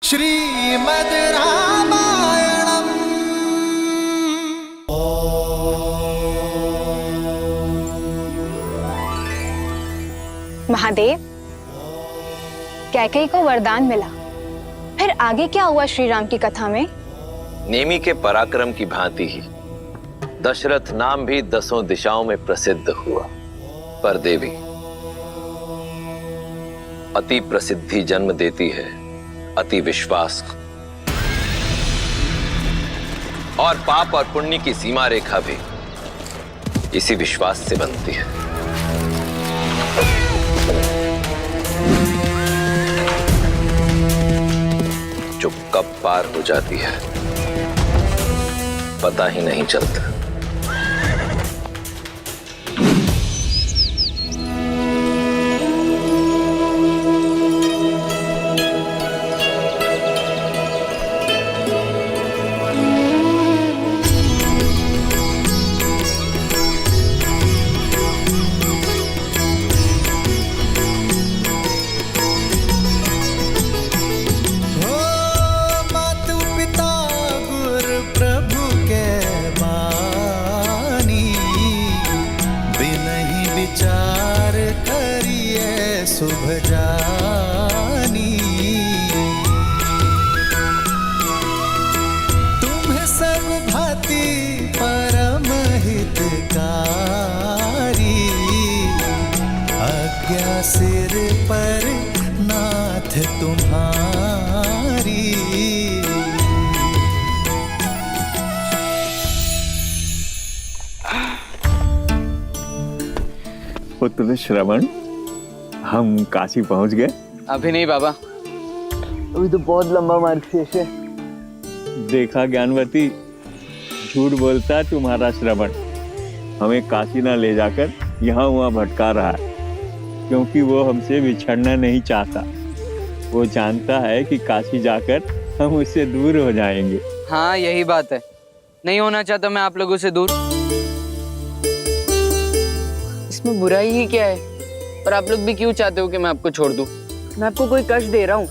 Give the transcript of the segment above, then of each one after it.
श्रीमद् रामायणम्। महादेव, कैकेयी को वरदान मिला, फिर आगे क्या हुआ श्री राम की कथा में? नेमी के पराक्रम की भांति ही दशरथ नाम भी 10 दिशाओं में प्रसिद्ध हुआ। पर देवी, अति प्रसिद्धि जन्म देती है अति विश्वास को, और पाप और पुण्य की सीमा रेखा भी इसी विश्वास से बनती है। जो कब पार हो जाती है पता ही नहीं चलता। शुभ जानी तुम्हें सब भांति परम हितकारी, आज्ञा सिर पर नाथ तुम्हारी। पुत्र श्रवण, हम काशी पहुंच गए? अभी नहीं बाबा, अभी तो बहुत लंबा मार्ग शेष है। देखा ज्ञानवती, झूठ बोलता तुम्हारा श्रवण। हमें काशी ना ले जाकर यहाँ वहाँ भटका रहा है, क्योंकि वो हमसे बिछड़ना नहीं चाहता। वो जानता है कि काशी जाकर हम उससे दूर हो जाएंगे। हाँ, यही बात है। नहीं होना चाहता मैं आप लोगों से दूर। इसमें बुराई ही क्या है? पर आप लोग भी क्यों चाहते हो कि मैं आपको छोड़ दूं? मैं आपको कोई कष्ट दे रहा हूँ?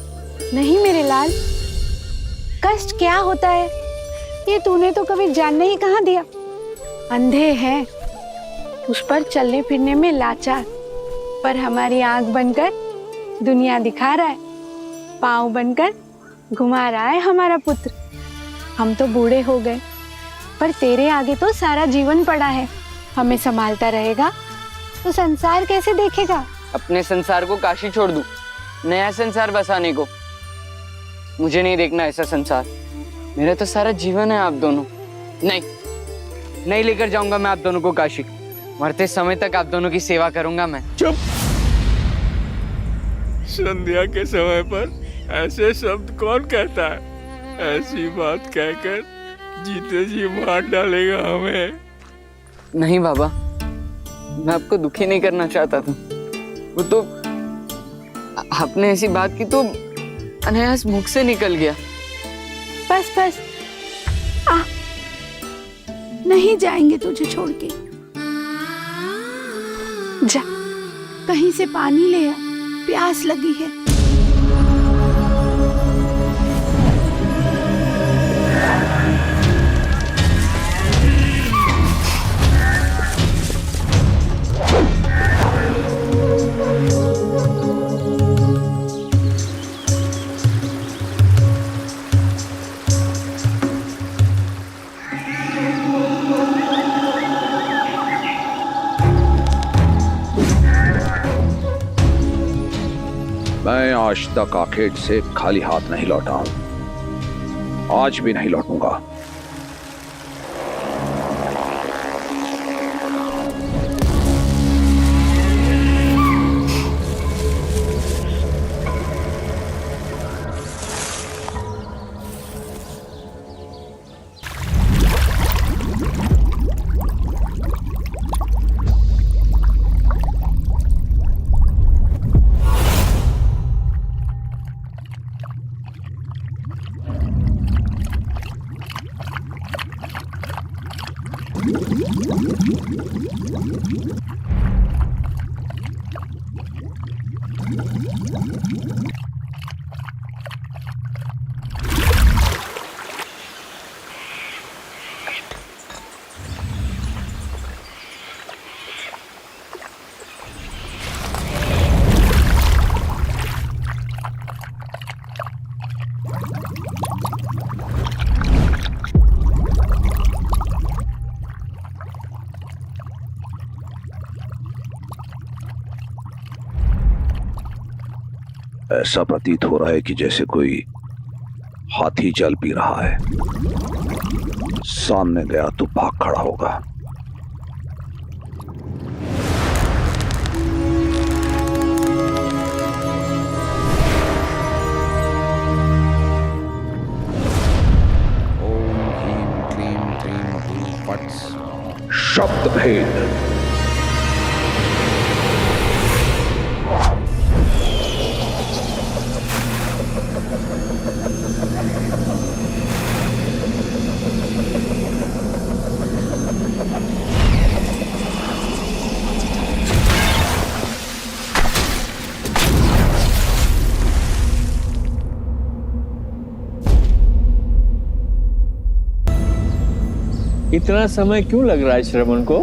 नहीं मेरे लाल, कष्ट क्या होता है ये तूने तो कभी जानने ही कहाँ दिया। अंधे हैं, उस पर चलने फिरने में लाचार, पर हमारी आंख बनकर दुनिया दिखा रहा है, पाँव बनकर घुमा रहा है हमारा पुत्र। हम तो बूढ़े हो गए, पर तेरे आगे तो सारा जीवन पड़ा है। हमें संभालता रहेगा तो संसार कैसे देखेगा? अपने संसार को काशी छोड़ दूं, नया संसार बसाने को? मुझे नहीं देखना ऐसा संसार। मेरा तो सारा जीवन है आप दोनों। नहीं लेकर जाऊंगा मैं आप दोनों को काशी। मरते समय तक आप दोनों की सेवा करूंगा मैं। चुप! संध्या के समय पर ऐसे शब्द कौन कहता है? ऐसी बात कहकर जीते जी मार डालेगा हमें। नहीं बाबा, मैं आपको दुखी नहीं करना चाहता था। वो तो आपने ऐसी बात की तो अनायास मुख से निकल गया। बस आ, नहीं जाएंगे तुझे छोड़ के। जा, कहीं से पानी ले आ, प्यास लगी है। मैं आज तक आखेट से खाली हाथ नहीं लौटा हूं, आज भी नहीं लौटूंगा। ऐसा प्रतीत हो रहा है कि जैसे कोई हाथी जल पी रहा है। सामने गया तो भाग खड़ा होगा। ओम ह्रीं क्लीं क्रीं हूं फट्। शब्द भेद। इतना समय क्यों लग रहा है श्रवण को?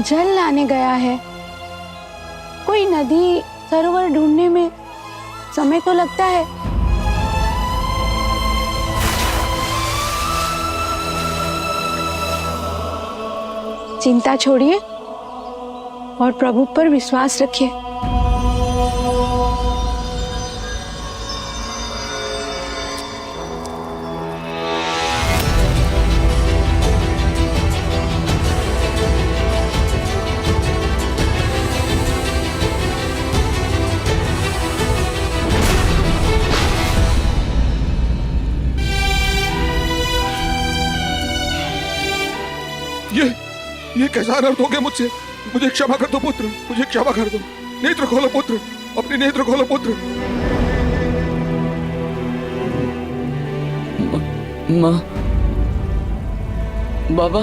जल लाने गया है। कोई नदी सरोवर ढूंढने में समय तो लगता है। चिंता छोड़िए और प्रभु पर विश्वास रखिए। ये कैसा अनर्थ हो गया मुझसे? मुझे क्षमा कर दो पुत्र, मुझे क्षमा कर दो। नेत्र खोलो पुत्र, अपने नेत्र खोलो पुत्र। माँ, बाबा।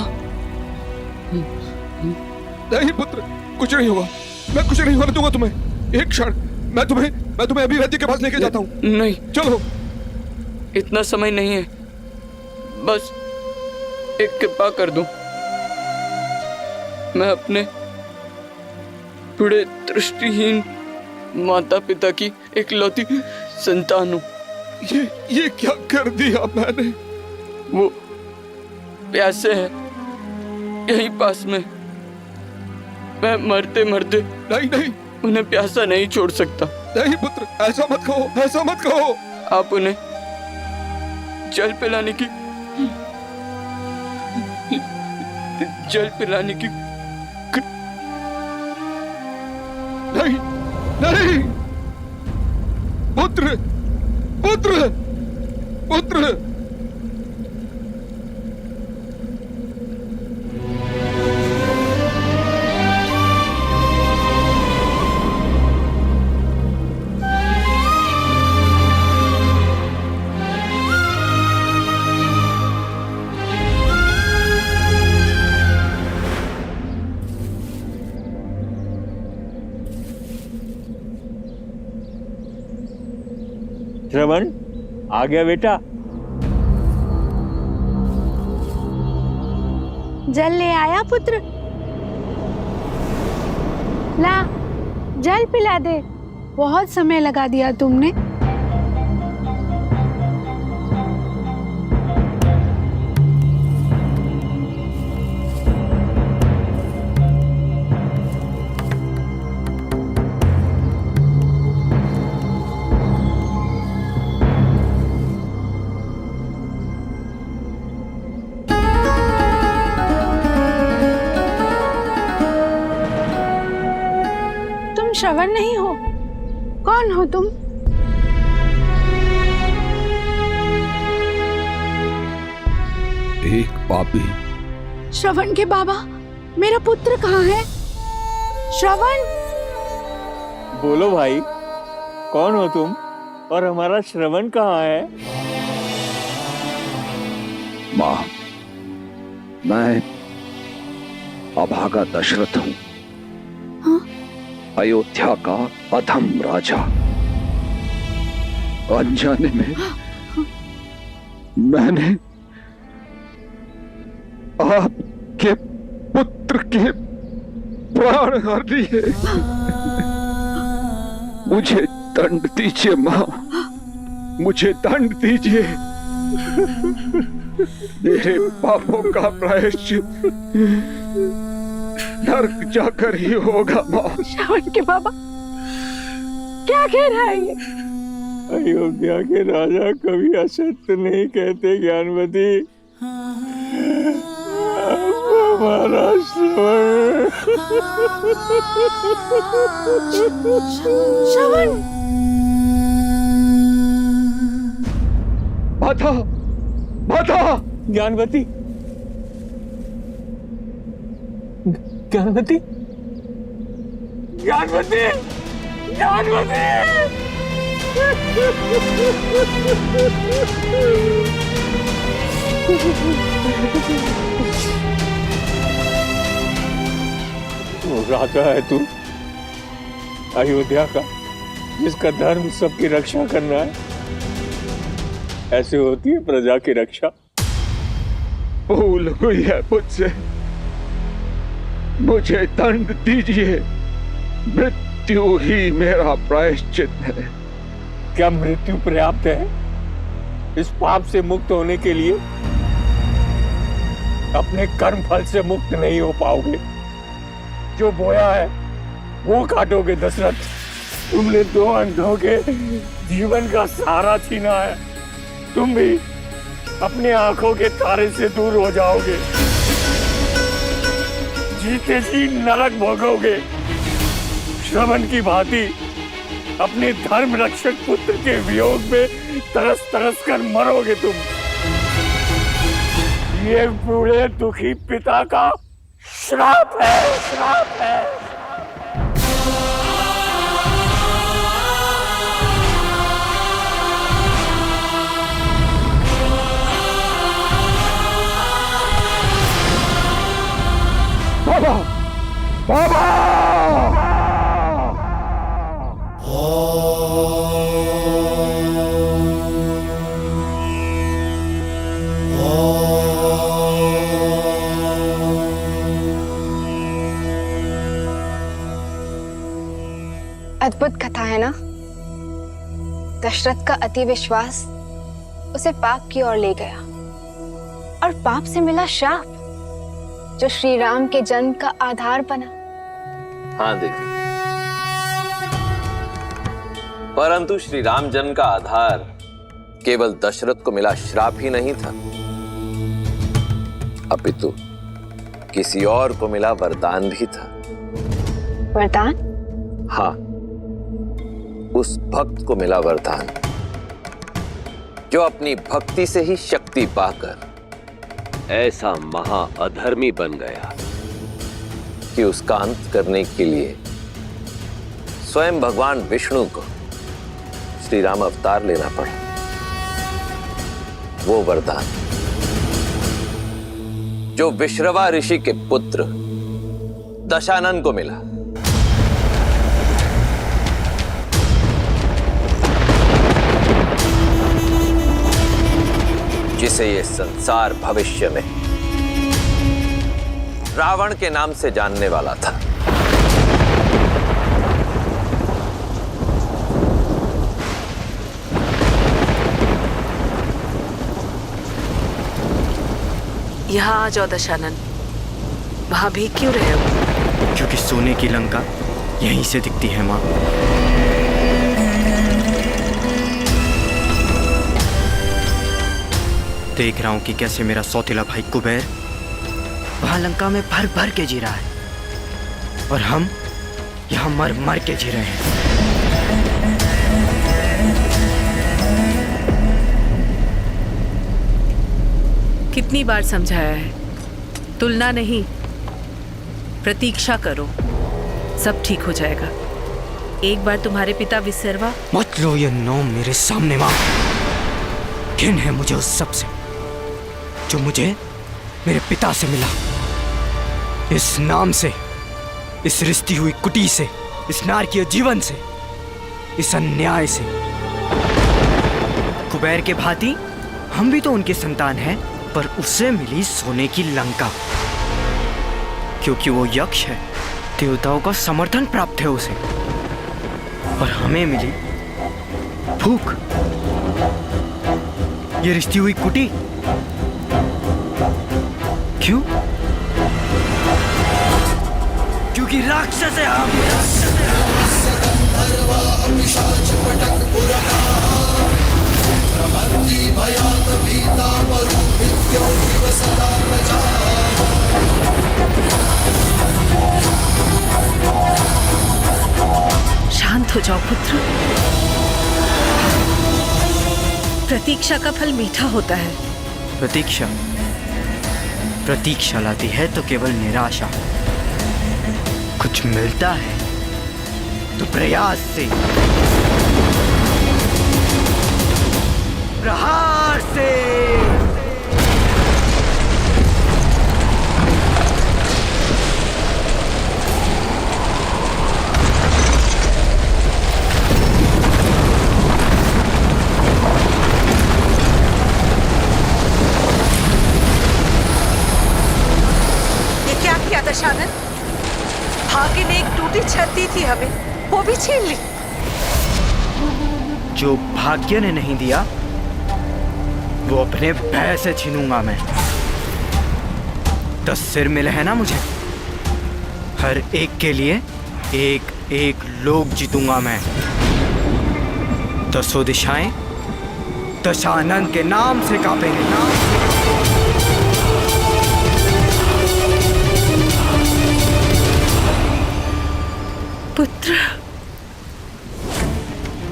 नहीं पुत्र, कुछ नहीं होगा। मैं कुछ नहीं होने दूंगा तुम्हें। एक क्षण, मैं तुम्हें अभी वैद्य के पास लेके जाता हूँ। नहीं, चलो। इतना समय नहीं है। बस एक कृपा कर दो। मैं अपने बूढ़े दृष्टिहीन माता पिता की इकलौती संतान हूँ। ये क्या कर दिया मैंने? वो प्यासे हैं यहीं पास में। मैं मरते मरते नहीं उन्हें प्यासा नहीं छोड़ सकता। नहीं पुत्र, ऐसा मत कहो, ऐसा मत कहो। आप उन्हें जल पिलाने की नहीं पुत्र, पुत्र, पुत्र। श्रवण आ गया बेटा। जल ले आया पुत्र? ला, जल पिला दे। बहुत समय लगा दिया तुमने। श्रवण नहीं हो? कौन हो तुम? एक पापी। श्रवण के बाबा, मेरा पुत्र कहाँ है? श्रवण! बोलो भाई, कौन हो तुम और हमारा श्रवण कहाँ है? माँ, मैं अभागा दशरथ हूँ। अयोध्या का अधम राजा। अनजाने में मैंने आपके पुत्र के प्राण हर लिए। मुझे दंड दीजिए माँ, मुझे दंड दीजिए। मेरे पापों का प्रायश्चित नर्क जाकर ही होगा माँ। श्रवण के बाबा क्या कह रहा है ये? अयोध्या के राजा कभी असत्य नहीं कहते ज्ञानवती। हमारा श्रवण। श्रवण माता, माता, ज्ञानवती, ज्ञानवती, ज्ञानवती, ज्ञानवती। राजा है तू अयोध्या का, जिसका धर्म सबकी रक्षा करना है। ऐसे होती है प्रजा की रक्षा। भूल हुई है मुझसे, मुझे दंड दीजिए। मृत्यु ही मेरा प्रायश्चित है। क्या मृत्यु पर्याप्त है इस पाप से मुक्त होने के लिए? अपने कर्म फल से मुक्त नहीं हो पाओगे। जो बोया है वो काटोगे दशरथ। तुमने दो अंधों के जीवन का सहारा छीना है। तुम भी अपने आंखों के तारे से दूर हो जाओगे। जीते जी नरक भोगोगे। श्रवण की भांति अपने धर्म रक्षक पुत्र के वियोग में तरस तरस कर मरोगे तुम। ये बूढ़े दुखी पिता का श्राप है, श्राप है। बाबा, बाबा! अद्भुत कथा है ना। दशरथ का अति विश्वास उसे पाप की ओर ले गया और पाप से मिला श्राप जो श्री राम के जन्म का आधार बना। हाँ देवी, परंतु श्री राम जन्म का आधार केवल दशरथ को मिला श्राप ही नहीं था, अपितु किसी और को मिला वरदान भी था। वरदान? हाँ, उस भक्त को मिला वरदान जो अपनी भक्ति से ही शक्ति पाकर ऐसा महा अधर्मी बन गया कि उसका अंत करने के लिए स्वयं भगवान विष्णु को श्री राम अवतार लेना पड़ा। वो वरदान जो विश्रवा ऋषि के पुत्र दशानन को मिला। जिसे ये संसार भविष्य में रावण के नाम से जानने वाला था। यहाँ आ जाओ दशानन। वहां भी क्यों रहे हो? क्योंकि सोने की लंका यहीं से दिखती है माँ। देख रहा हूं कि कैसे मेरा सौतेला भाई कुबेर वहां लंका में भर भर के जी रहा है और हम यहां मर मर के जी रहे हैं। कितनी बार समझाया है, तुलना नहीं, प्रतीक्षा करो, सब ठीक हो जाएगा। एक बार तुम्हारे पिता विसर्वा। मत लो ये नाम मेरे सामने माँ। घिन है मुझे उस सब से जो मुझे मेरे पिता से मिला। इस नाम से, इस रिश्ती हुई कुटी से, इस नारकीय जीवन से, इस अन्याय से। कुबेर के भांति हम भी तो उनके संतान हैं, पर उसे मिली सोने की लंका क्योंकि वो यक्ष है। देवताओं का समर्थन प्राप्त है उसे, और हमें मिली भूख, ये रिश्ती हुई कुटी। क्यों? क्योंकि राक्षस है हम। शांत हो जाओ पुत्र। प्रतीक्षा का फल मीठा होता है। प्रतीक्षा प्रतीक्षा लाती है तो केवल निराशा। कुछ मिलता है तो प्रयास से, प्रहार से। क्या किया दशानन? भाग्य ने एक टूटी छत दी थी हमें, वो भी छीन ली। जो भाग्य ने नहीं दिया वो अपने भय से छीनूंगा मैं। 10 सिर मिले हैं ना मुझे, हर एक के लिए एक एक लोक जीतूंगा मैं। 10 दिशाएं दशानन के नाम से कांपेंगे। पुत्र।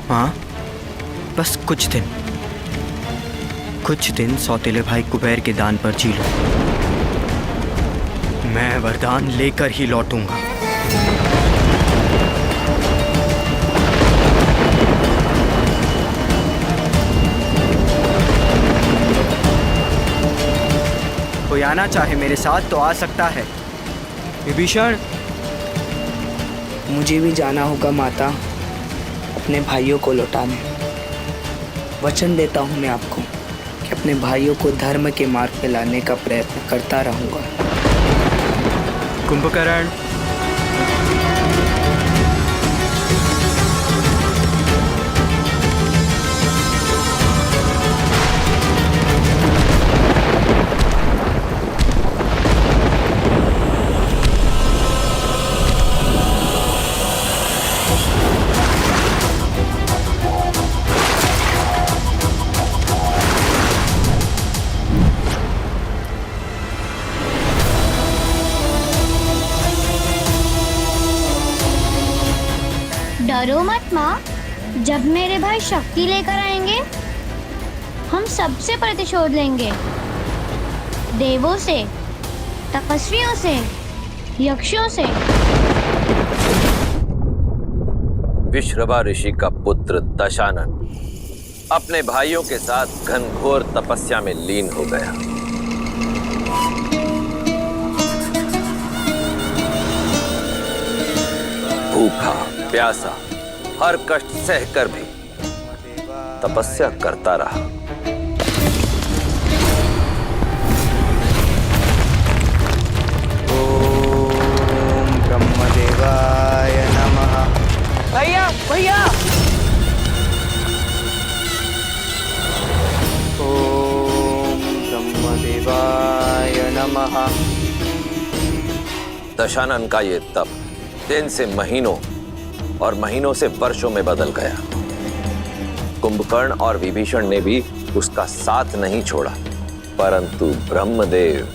हाँ, बस कुछ दिन सौतेले भाई कुबेर के दान पर जी लो। मैं वरदान लेकर ही लौटूंगा। कोई आना चाहे मेरे साथ तो आ सकता है। विभीषण, मुझे भी जाना होगा माता, अपने भाइयों को लौटाने। वचन देता हूँ मैं आपको कि अपने भाइयों को धर्म के मार्ग पे लाने का प्रयत्न करता रहूंगा। कुंभकर्ण, डरो मत माँ, जब मेरे भाई शक्ति लेकर आएंगे हम सबसे प्रतिशोध लेंगे। देवों से, तपस्वियों से, यक्षों से। विश्रवा ऋषि का पुत्र दशानन अपने भाइयों के साथ घनघोर तपस्या में लीन हो गया। भूखा प्यासा हर कष्ट सहकर भी तपस्या करता रहा। ओम ब्रह्मदेवाय नमः। भैया भैया, ओम ब्रह्मदेवाय नमः। दशानन का ये तप दिन से महीनों और महीनों से वर्षों में बदल गया। कुंभकर्ण और विभीषण ने भी उसका साथ नहीं छोड़ा, परंतु ब्रह्मदेव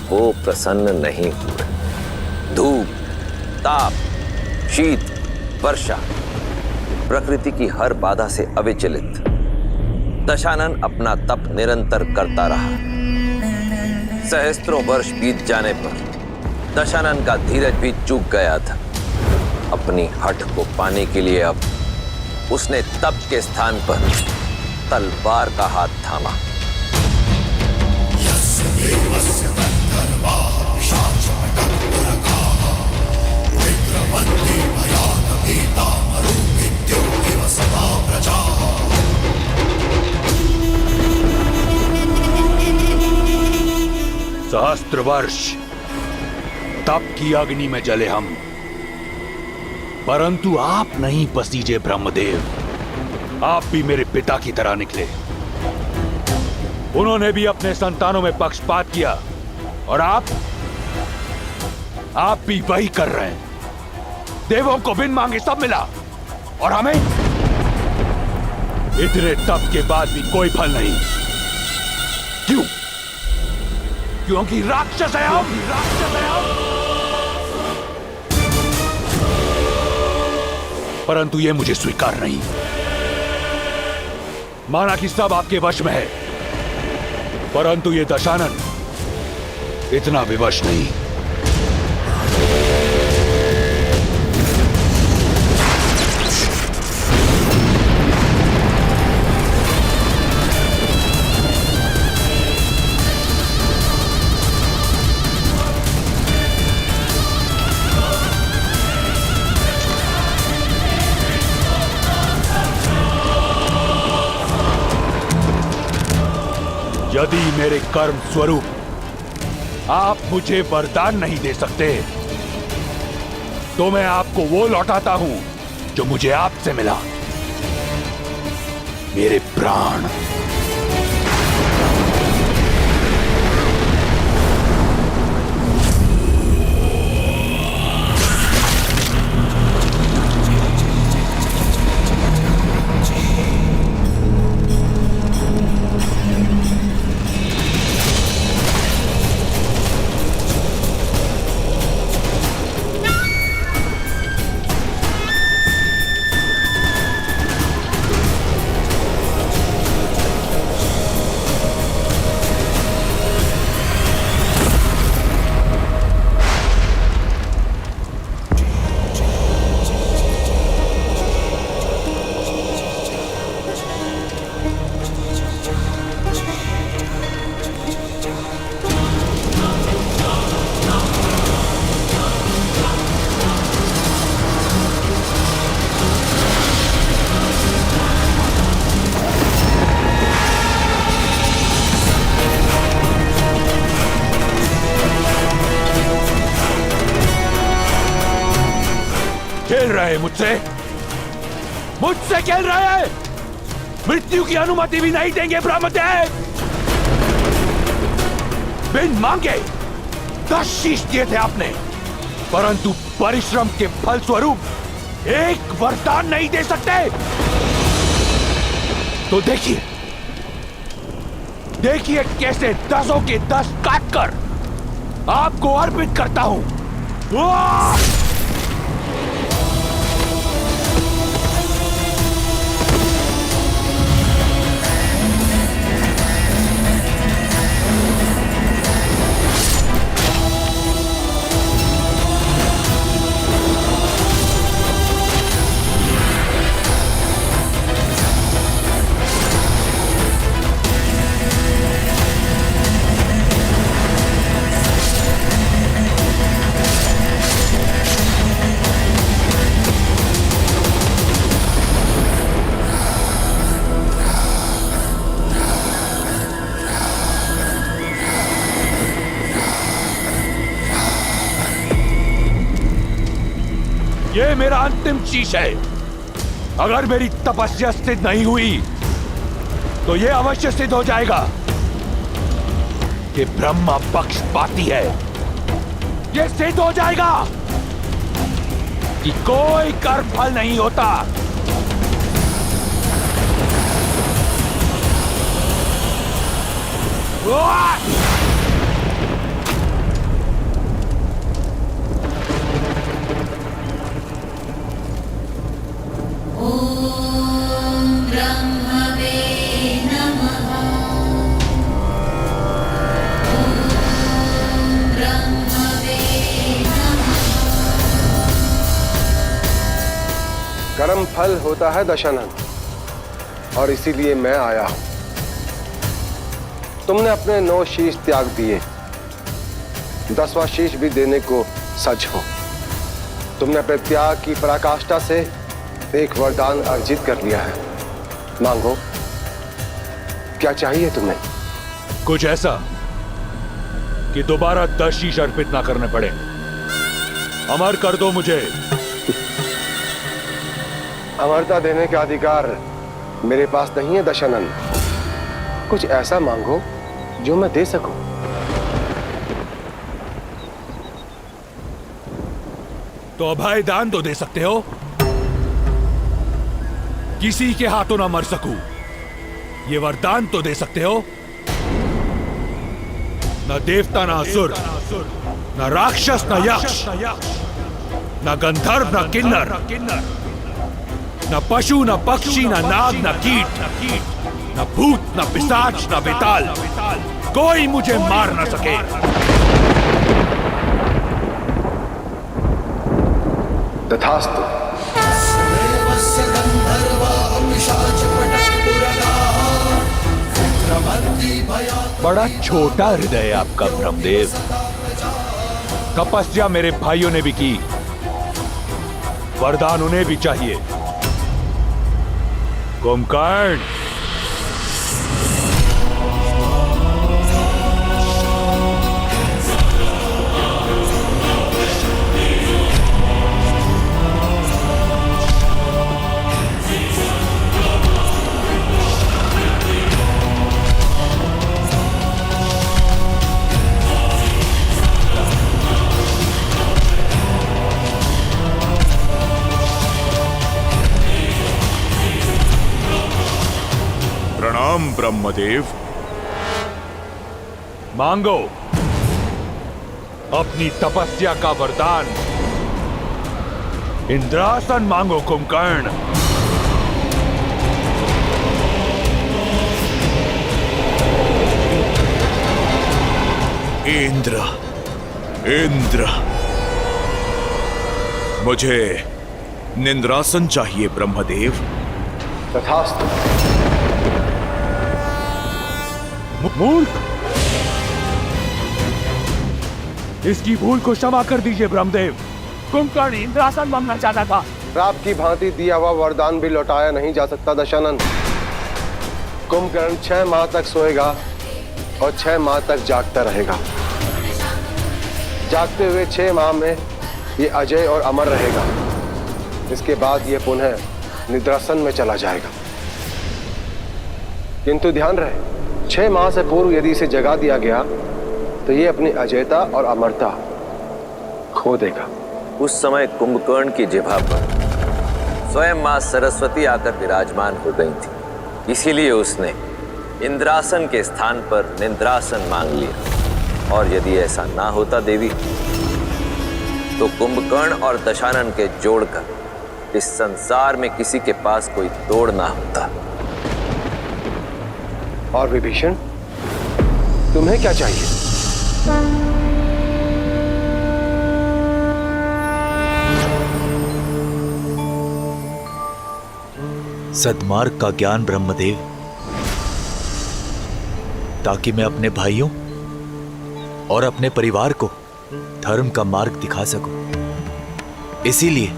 वो प्रसन्न नहीं हुए। धूप, ताप, शीत, वर्षा, प्रकृति की हर बाधा से अविचलित दशानन अपना तप निरंतर करता रहा। सहस्त्रों वर्ष बीत जाने पर दशानन का धीरज भी चूक गया था। अपनी हठ को पाने के लिए अब उसने तप के स्थान पर तलवार का हाथ थामा। सहस्त्र वर्ष तप की अग्नि में जले हम, परंतु आप नहीं पसीजे ब्रह्मदेव। आप भी मेरे पिता की तरह निकले। उन्होंने भी अपने संतानों में पक्षपात किया और आप आप भी वही कर रहे हैं। देवों को बिन मांगे सब मिला और हमें इतने तप के बाद भी कोई फल नहीं। क्यों? क्योंकि राक्षस है हम। परंतु ये मुझे स्वीकार नहीं। माना कि सब आपके वश में है, परंतु ये दशानन इतना विवश नहीं। यदि मेरे कर्म स्वरूप आप मुझे वरदान नहीं दे सकते, तो मैं आपको वो लौटाता हूं जो मुझे आपसे मिला, मेरे प्राण। खेल रहे मुझसे खेल रहे हैं। मृत्यु की अनुमति भी नहीं देंगे ब्रह्मदेव। बिन मांगे 10 शीश दिए थे आपने, परंतु परिश्रम के फल स्वरूप एक वरदान नहीं दे सकते। तो देखिए कैसे 10 के 10 काटकर आपको अर्पित करता हूं। ये मेरा अंतिम शीश है। अगर मेरी तपस्या सिद्ध नहीं हुई तो ये अवश्य सिद्ध हो जाएगा कि ब्रह्मा पक्षपाती है। ये सिद्ध हो जाएगा कि कोई कर्म फल नहीं होता। कर्म फल होता है दशानन, और इसीलिए मैं आया हूं। तुमने अपने 9 शीश त्याग दिए, 10वां शीश भी देने को सज हो। तुमने अपने त्याग की पराकाष्ठा से एक वरदान अर्जित कर लिया है। मांगो, क्या चाहिए तुम्हें? कुछ ऐसा कि दोबारा 10 शीश अर्पित ना करने पड़े। अमर कर दो मुझे। अमरता देने का अधिकार मेरे पास नहीं है दशानन। कुछ ऐसा मांगो जो मैं दे सकूं। तो अभय दान तो दे सकते हो, किसी के हाथों ना मर सकूं, ये वरदान तो दे सकते हो। न देवता, न असुर, न राक्षस, न यक्ष, न गंधर्व, न किन्नर, न पशु, न पक्षी, न नाग, न कीट, न भूत, न पिशाच, न बेताल, कोई मुझे मार न सके। तथास्तु। बड़ा छोटा हृदय है आपका ब्रह्मदेव। तपस्या मेरे भाइयों ने भी की, वरदान उन्हें भी चाहिए। कुंभकर्ण, प्रणाम ब्रह्मदेव। मांगो अपनी तपस्या का वरदान। इंद्रासन मांगो कुंभकर्ण। इंद्र, इंद्र, मुझे निंद्रासन चाहिए ब्रह्मदेव। तथास्तु। मूर्ख, इसकी भूल को क्षमा कर दीजिए ब्रह्मदेव। कुंभकर्ण इंद्रासन मांगना चाहता था। श्राप की भांति दिया हुआ वरदान भी लौटाया नहीं जा सकता दशानन। कुंभकर्ण 6 माह तक सोएगा और 6 माह तक जागता रहेगा। जागते हुए 6 माह में ये अजय और अमर रहेगा। इसके बाद ये पुनः निद्रासन में चला जाएगा। किंतु ध्यान रहे, 6 माह से पूर्व यदि इसे जगा दिया गया तो ये अपनी अजयता और अमरता खो देगा। उस समय कुंभकर्ण की जिह्वा पर स्वयं मां सरस्वती आकर विराजमान हो गई थी, इसीलिए उसने इंद्रासन के स्थान पर निंद्रासन मांग लिया। और यदि ऐसा ना होता देवी, तो कुंभकर्ण और दशानन के जोड़कर इस संसार में किसी के पास कोई तोड़ ना होता। और विभीषण, तुम्हें क्या चाहिए? सद्मार्ग का ज्ञान ब्रह्मदेव, ताकि मैं अपने भाइयों और अपने परिवार को धर्म का मार्ग दिखा सकूं। इसीलिए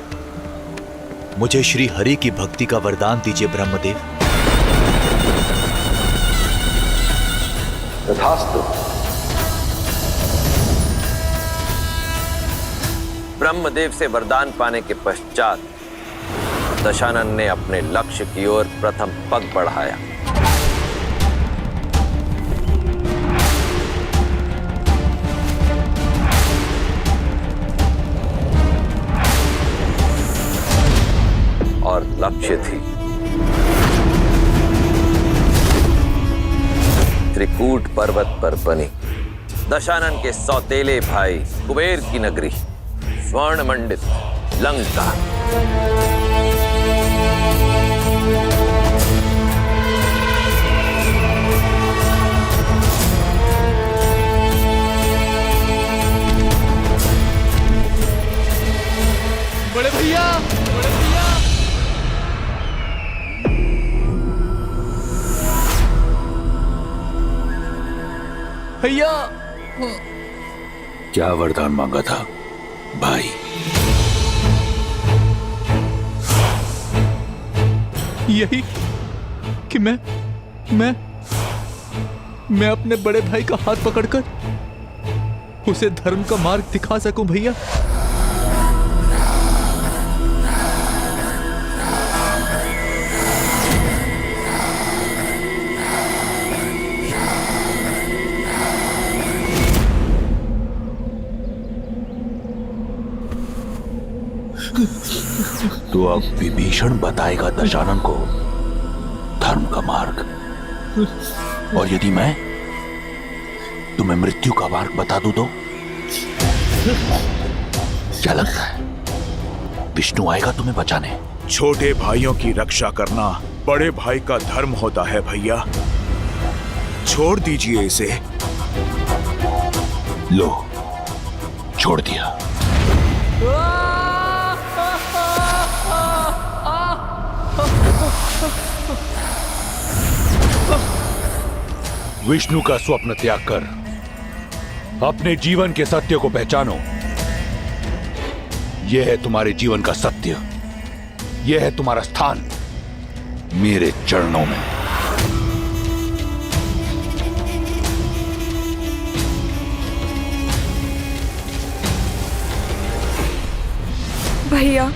मुझे श्री हरि की भक्ति का वरदान दीजिए ब्रह्मदेव। तथास्तु। ब्रह्मदेव से वरदान पाने के पश्चात दशानन ने अपने लक्ष्य की ओर प्रथम पग बढ़ाया। और लक्ष्य थी त्रिकूट पर्वत पर बनी दशानन के सौतेले भाई कुबेर की नगरी स्वर्ण मंडित लंका। बड़े भैया, बड़े भैया। भैया, क्या वरदान मांगा था भाई? यही कि मैं अपने बड़े भाई का हाथ पकड़कर उसे धर्म का मार्ग दिखा सकूं भैया। तो अब विभीषण बताएगा दशानन को धर्म का मार्ग, और यदि मैं तुम्हें मृत्यु का मार्ग बता दूं तो क्या लगता है विष्णु आएगा तुम्हें बचाने? छोटे भाइयों की रक्षा करना बड़े भाई का धर्म होता है भैया, छोड़ दीजिए इसे। लो, छोड़ दिया। विष्णु का स्वप्न त्याग कर अपने जीवन के सत्य को पहचानो। यह है तुम्हारे जीवन का सत्य, यह है तुम्हारा स्थान मेरे चरणों में। भैया,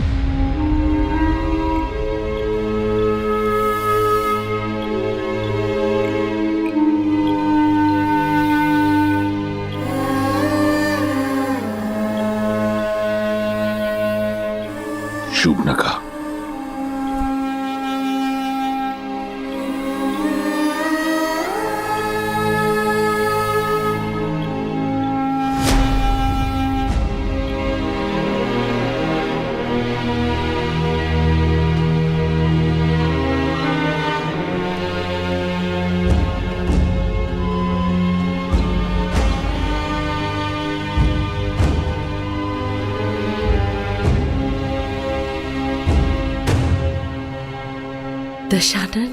शूर्पणखा, दशानन,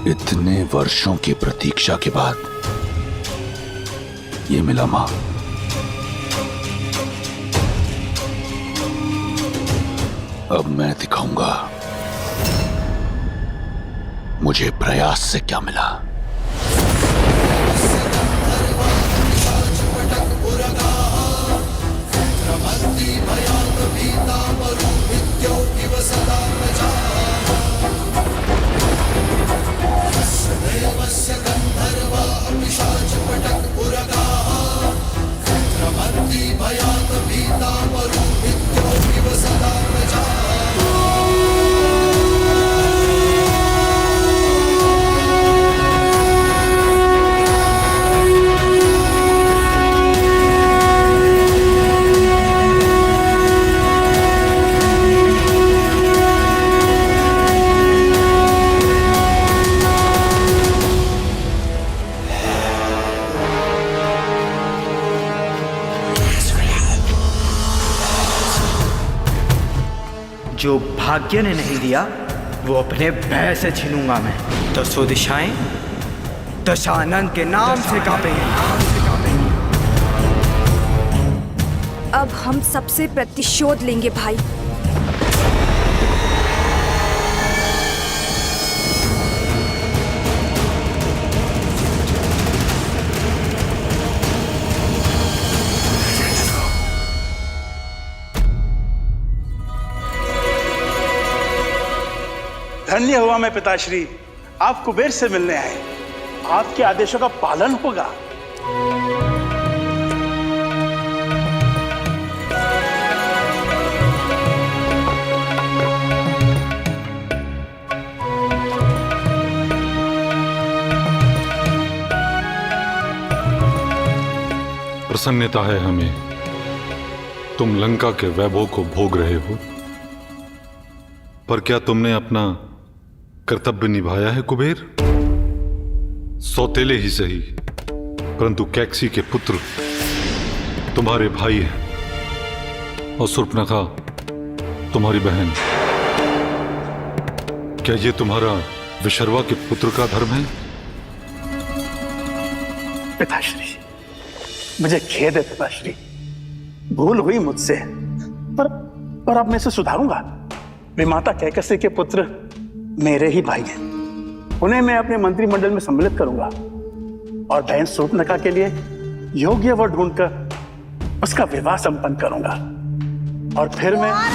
इतने वर्षों की प्रतीक्षा के बाद ये मिला मां। अब मैं दिखाऊंगा मुझे प्रयास से क्या मिला। जो भाग्य ने नहीं दिया वो अपने भय से छीनूंगा मैं। दसों दिशाएं दशानन के नाम से कांपेंगी। अब हम सबसे प्रतिशोध लेंगे भाई। धन्य हुआ मैं पिताश्री, आप कुबेर से मिलने आए। आपके आदेशों का पालन होगा। प्रसन्नता है हमें, तुम लंका के वैभव को भोग रहे हो, पर क्या तुमने अपना कर्तव्य निभाया है कुबेर? सौतेले ही सही, परंतु कैकसी के पुत्र तुम्हारे भाई हैं और शूर्पणखा तुम्हारी बहन। क्या ये तुम्हारा विशर्वा के पुत्र का धर्म है? पिताश्री, मुझे खेद है पिताश्री, भूल हुई मुझसे, पर अब मैं इसे सुधारूंगा। विमाता कैकसी के पुत्र मेरे ही भाई हैं, उन्हें मैं अपने मंत्रिमंडल में सम्मिलित करूंगा और बहन शूर्पणखा के लिए योग्य वर ढूंढकर उसका विवाह संपन्न करूंगा। और फिर मैं आ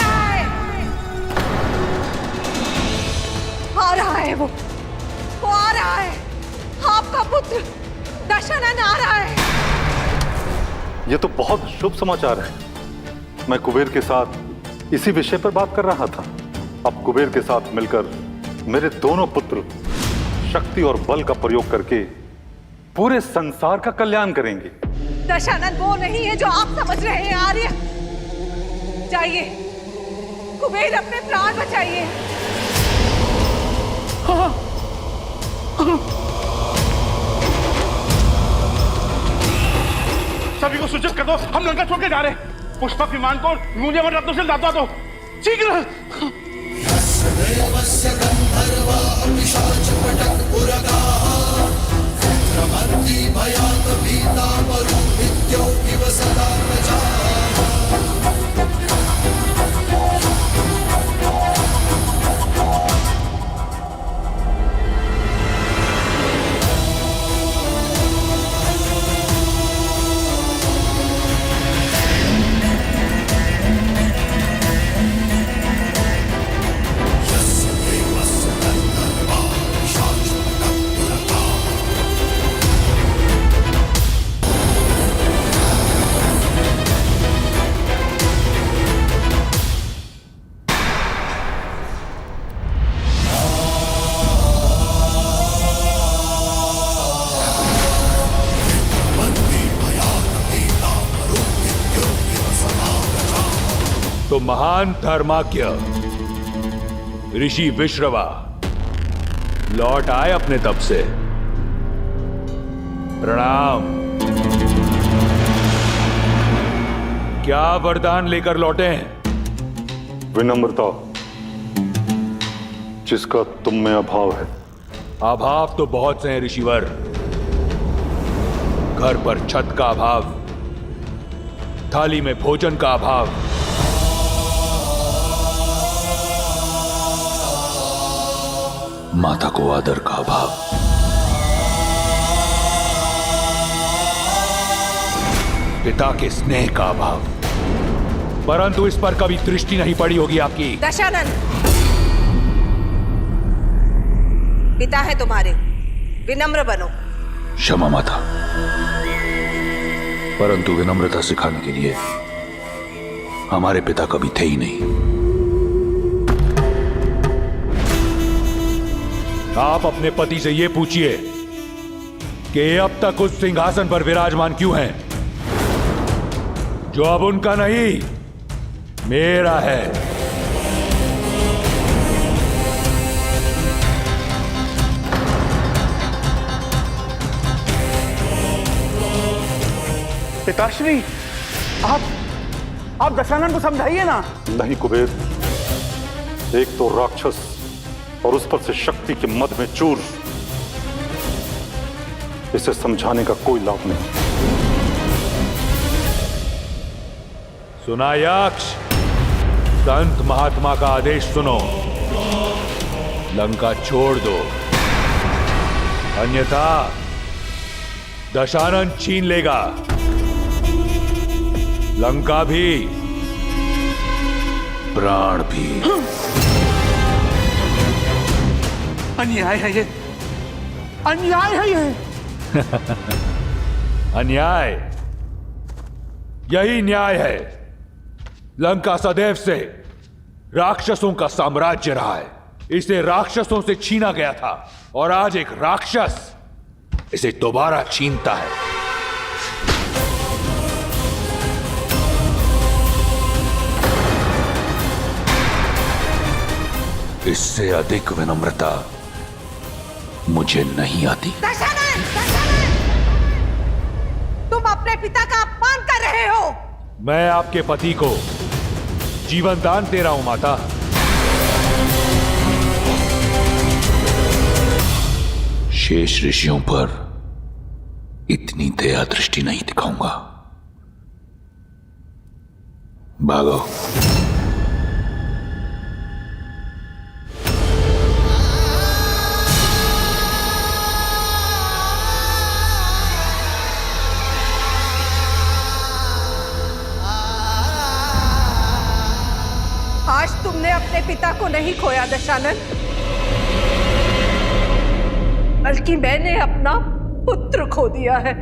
रहा है वो आ रहा है। आपका पुत्र दशानन आ रहा है। ये तो बहुत शुभ समाचार है। मैं कुबेर के साथ इसी विषय पर बात कर रहा था। अब कुबेर के साथ मिलकर मेरे दोनों पुत्र शक्ति और बल का प्रयोग करके पूरे संसार का कल्याण करेंगे। दशानन वो नहीं है जो आप समझ रहे हैं आर्य। जाइए, कुबेर अपने प्राण बचाइए। सभी को सूचित कर दो, हम लंका छोड़ के जा रहे हैं। पुष्पक विमान को मूल्यवान रत्नों से लादवा दो, शीघ्र। तो महान धर्माज्ञ ऋषि विश्रवा लौट आए अपने तप से। प्रणाम। क्या वरदान लेकर लौटे हैं? विनम्रता, जिसका तुम में अभाव है। अभाव तो बहुत से हैं ऋषिवर। घर पर छत का अभाव, थाली में भोजन का अभाव, माता को आदर का अभाव, पिता के स्नेह का अभाव, परंतु इस पर कभी दृष्टि नहीं पड़ी होगी आपकी। दशानन, पिता है तुम्हारे, विनम्र बनो। क्षमा माता, परंतु विनम्रता सिखाने के लिए हमारे पिता कभी थे ही नहीं। आप अपने पति से यह पूछिए कि अब तक उस सिंहासन पर विराजमान क्यों हैं, जो अब उनका नहीं मेरा है। पिताश्री, आप दशानन को समझाइए ना। नहीं कुबेर, एक तो राक्षस और उस पर से शक्ति के मद में चूर, इसे समझाने का कोई लाभ नहीं। सुना यक्ष, संत महात्मा का आदेश सुनो, लंका छोड़ दो, अन्यथा दशानन छीन लेगा लंका भी, प्राण भी। अन्याय है ये, अन्याय है ये। अन्याय, यही न्याय है। लंका सदैव से राक्षसों का साम्राज्य रहा है। इसे राक्षसों से छीना गया था और आज एक राक्षस इसे दोबारा छीनता है। इससे अधिक विनम्रता मुझे नहीं आती। दशानन, दशानन! तुम अपने पिता का अपमान कर रहे हो। मैं आपके पति को जीवन दान दे रहा हूं माता। शेष ऋषियों पर इतनी दया दृष्टि नहीं दिखाऊंगा। भागो। आज तुमने अपने पिता को नहीं खोया दशानन, बल्कि मैंने अपना पुत्र खो दिया है।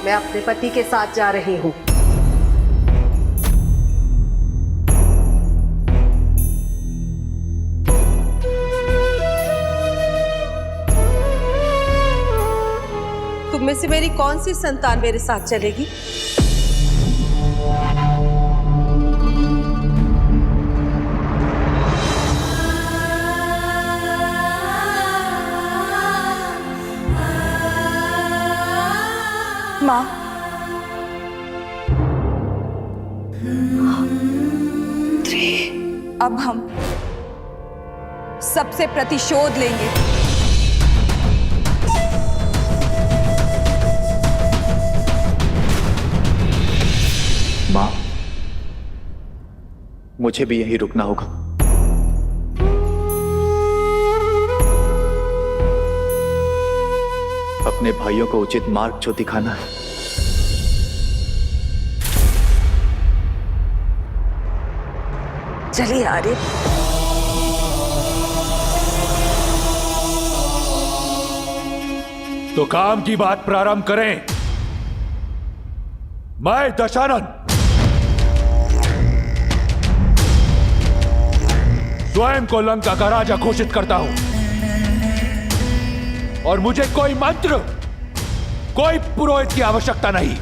मैं अपने पति के साथ जा रही हूँ। तुम में से मेरी कौन सी संतान मेरे साथ चलेगी? माँ, अब हम सबसे प्रतिशोध लेंगे। माँ, मुझे भी यहीं रुकना होगा। अपने भाइयों को उचित मार्ग जो दिखाना है। चलिए आर्य। तो काम की बात प्रारंभ करें। मैं दशानन स्वयं को लंका का राजा घोषित करता हूं और मुझे कोई मंत्र, कोई पुरोहित की आवश्यकता नहीं,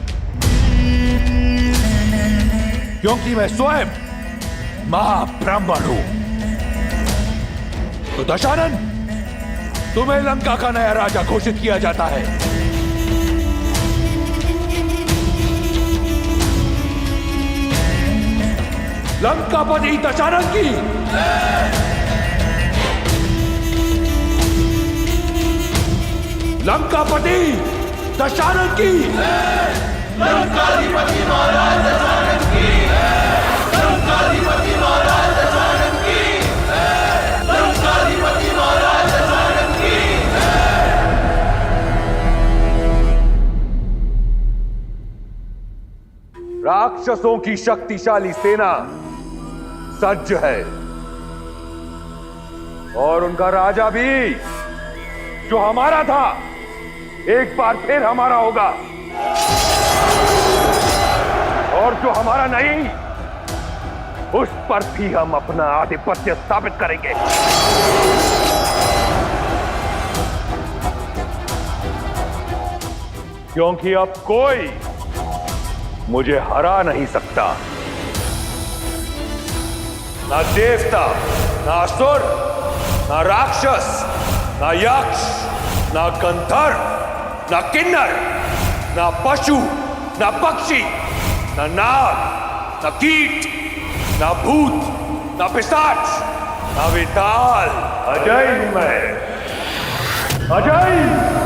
क्योंकि मैं स्वयं महाब्राह्मण हूं। तो दशानन, तुम्हें लंका का नया राजा घोषित किया जाता है। लंकापति दशानन की लंकापति दशानन की लंकाधिपति महाराज दशानन की लंकाधिपति महाराज दशानन की लंकाधिपति महाराज दशानन की। राक्षसों की शक्तिशाली सेना सज्ज है और उनका राजा भी, जो हमारा था, एक बार फिर हमारा होगा, और जो हमारा नहीं, उस पर भी हम अपना आधिपत्य स्थापित करेंगे। क्योंकि अब कोई मुझे हरा नहीं सकता। ना देवता, ना असुर, ना राक्षस, ना यक्ष, ना गंधर्व, ना किन्नर, ना पशु, ना पक्षी, ना नाग, ना कीट, ना भूत, ना पिशाच, ना विताल। अजय हूं मैं, अजय।